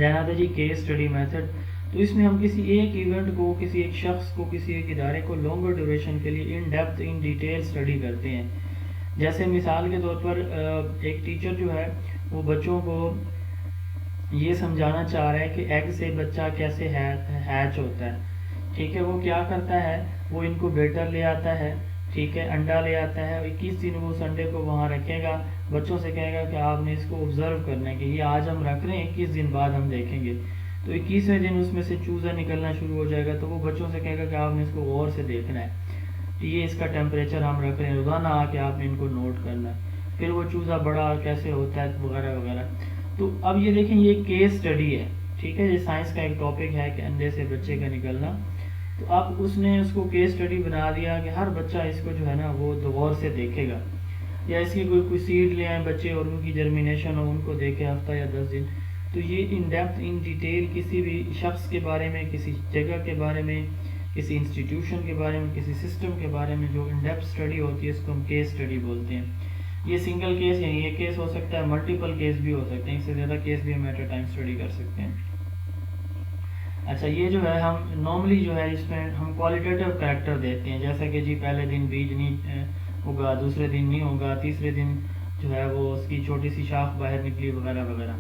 دین آتا جی case study method. تو اس میں ہم کسی ایک ایونٹ کو، کسی ایک شخص کو، کسی ایک ادارے کو لانگر ڈیوریشن کے لیے in depth in detail study کرتے ہیں. جیسے مثال کے طور پر ایک ٹیچر جو ہے وہ بچوں کو یہ سمجھانا چاہ رہا ہے کہ ایگ سے بچہ کیسے ہیچ ہوتا ہے. ٹھیک ہے، وہ کیا کرتا ہے، وہ ان کو بیٹر لے آتا ہے، ٹھیک ہے، انڈا لے آتا ہے. 21 دن وہ سنڈے کو وہاں رکھے گا، بچوں سے کہے گا کہ آپ نے اس کو آبزرو کرنا ہے کہ یہ آج ہم رکھ رہے ہیں، 21 دن بعد ہم دیکھیں گے. تو 21ویں دن اس میں سے چوزا نکلنا شروع ہو جائے گا، تو وہ بچوں سے کہے گا کہ آپ نے اس کو غور سے دیکھنا ہے، یہ اس کا ٹیمپریچر ہم رکھ رہے ہیں، روزانہ آ کے آپ نے ان کو نوٹ کرنا ہے. پھر وہ چوزا بڑا کیسے ہوتا ہے وغیرہ وغیرہ. تو اب یہ دیکھیں، یہ کیس اسٹڈی ہے، ٹھیک ہے، یہ سائنس کا ایک ٹاپک ہے کہ انڈے سے بچے کا نکلنا. تو اب اس نے اس کو کیس اسٹڈی بنا دیا کہ ہر بچہ اس کو جو ہے نا وہ غور سے دیکھے گا، یا اس کی کوئی سیڈ لے آئیں بچے اور ان کی جرمینیشن ہو، ان کو دیکھے ہفتہ یا 10 دن. تو یہ ان ڈیپتھ ان ڈیٹیل کسی بھی شخص کے بارے میں، کسی جگہ کے بارے میں، کسی انسٹیٹیوشن کے بارے میں، کسی سسٹم کے بارے میں جو ان ڈیپتھ اسٹڈی ہوتی ہے، اس کو ہم کیس اسٹڈی بولتے ہیں. یہ سنگل کیس یعنی یہ کیس ہو سکتا ہے، ملٹیپل کیس بھی ہو سکتے ہیں، اس سے زیادہ کیس بھی ہم ایٹ اے ٹائم اسٹڈی کر سکتے ہیں. اچھا، یہ جو ہے ہم نارملی جو ہے اس میں ہم کوالٹیٹیو کریکٹر دیتے ہیں، جیسا کہ جی پہلے دن بیج نہیں ہوگا، دوسرے دن نہیں ہوگا، تیسرے دن جو ہے وہ اس کی چھوٹی سی شاخ باہر نکلی وغیرہ وغیرہ.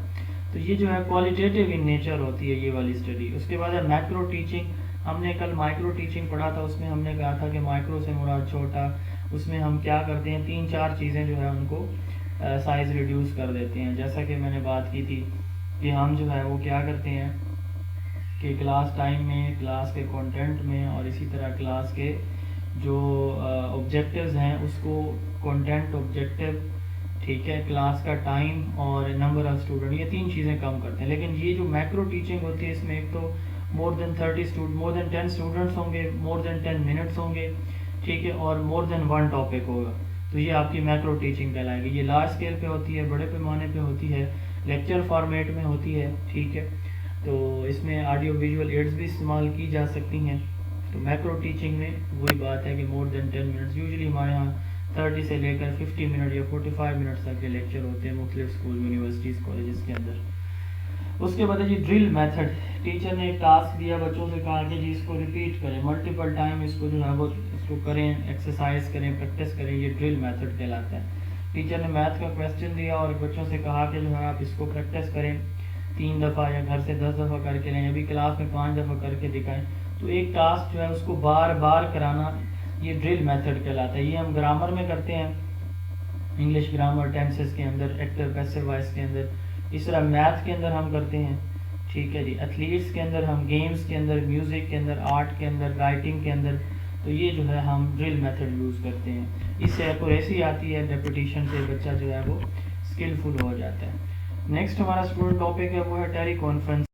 تو یہ جو ہے کوالٹیٹیو ان نیچر ہوتی ہے یہ والی اسٹڈی. اس کے بعد ہے مائکرو ٹیچنگ. ہم نے کل مائکرو ٹیچنگ پڑھا تھا، اس میں ہم نے کہا تھا کہ مائکرو سے مراد چھوٹا. اس میں ہم کیا کرتے ہیں، 3-4 چیزیں جو ہے ان کو سائز ریڈیوس کر دیتے ہیں. جیسا کہ میں نے بات کی تھی کہ ہم جو ہے وہ کیا کرتے ہیں کہ کلاس ٹائم میں، کلاس کے کنٹینٹ میں، اور اسی طرح کلاس کے جو آبجیکٹیوز ہیں اس کو کنٹینٹ، آبجیکٹیو، ٹھیک ہے، کلاس کا ٹائم اور نمبر آف اسٹوڈنٹ، یہ 3 چیزیں کم کرتے ہیں. لیکن یہ جو میکرو ٹیچنگ ہوتی ہے اس میں ایک تو مور دین 10 اسٹوڈنٹس ہوں گے، مور دین 10 منٹس ہوں گے، ٹھیک ہے، اور مور دین 1 ٹاپک ہوگا. تو یہ آپ کی میکرو ٹیچنگ کہلائے گی. یہ لارج اسکیل پہ ہوتی ہے، بڑے پیمانے پہ ہوتی ہے، لیکچر فارمیٹ میں ہوتی ہے، ٹھیک ہے. تو اس میں آڈیو ویژول ایڈز بھی استعمال کی جا سکتی ہیں. تو میکرو ٹیچنگ میں وہی بات ہے کہ مور دین 10 منٹس، یوزلی ہمارے یہاں 30 سے لے کر 50 منٹ یا 45 منٹس تک کے لیکچر ہوتے ہیں مختلف اسکول، یونیورسٹیز، کالجز کے اندر. اس کے بعد ہے جی ڈرل میتھڈ. ٹیچر نے ایک ٹاسک دیا، بچوں سے کہا کہ جی اس کو ریپیٹ کریں، ملٹیپل ٹائم اس کو جو ہے وہ اس کو کریں، ایکسرسائز کریں، پریکٹس کریں. یہ ڈرل میتھڈ کہلاتا ہے. ٹیچر نے میتھ کا کویسچن دیا اور بچوں سے کہا کہ جو ہے آپ اس کو پریکٹس کریں 3 دفعہ، یا گھر سے 10 دفعہ کر کے لیں، ابھی کلاس میں 5 دفعہ کر کے دکھائیں. تو ایک ٹاسک جو ہے اس کو بار بار کرانا، یہ ڈرل میتھڈ کہلاتا ہے. یہ ہم گرامر میں کرتے ہیں، انگلش گرامر، ٹینسز کے اندر، ایکٹر پیسو وائس کے اندر. اس طرح میتھ کے اندر ہم کرتے ہیں، ٹھیک ہے جی، ایتھلیٹس کے اندر، ہم گیمز کے اندر، میوزک کے اندر، آرٹ کے اندر، رائٹنگ کے اندر. تو یہ جو ہے ہم ڈرل میتھڈ یوز کرتے ہیں. اس سے ایکوریسی آتی ہے، ریپیٹیشن سے بچہ جو ہے وہ اسکلفل ہو جاتا ہے. نیکسٹ ہمارا اسٹوڈنٹ ٹاپک ہے وہ ہے ٹیلی کانفرنس.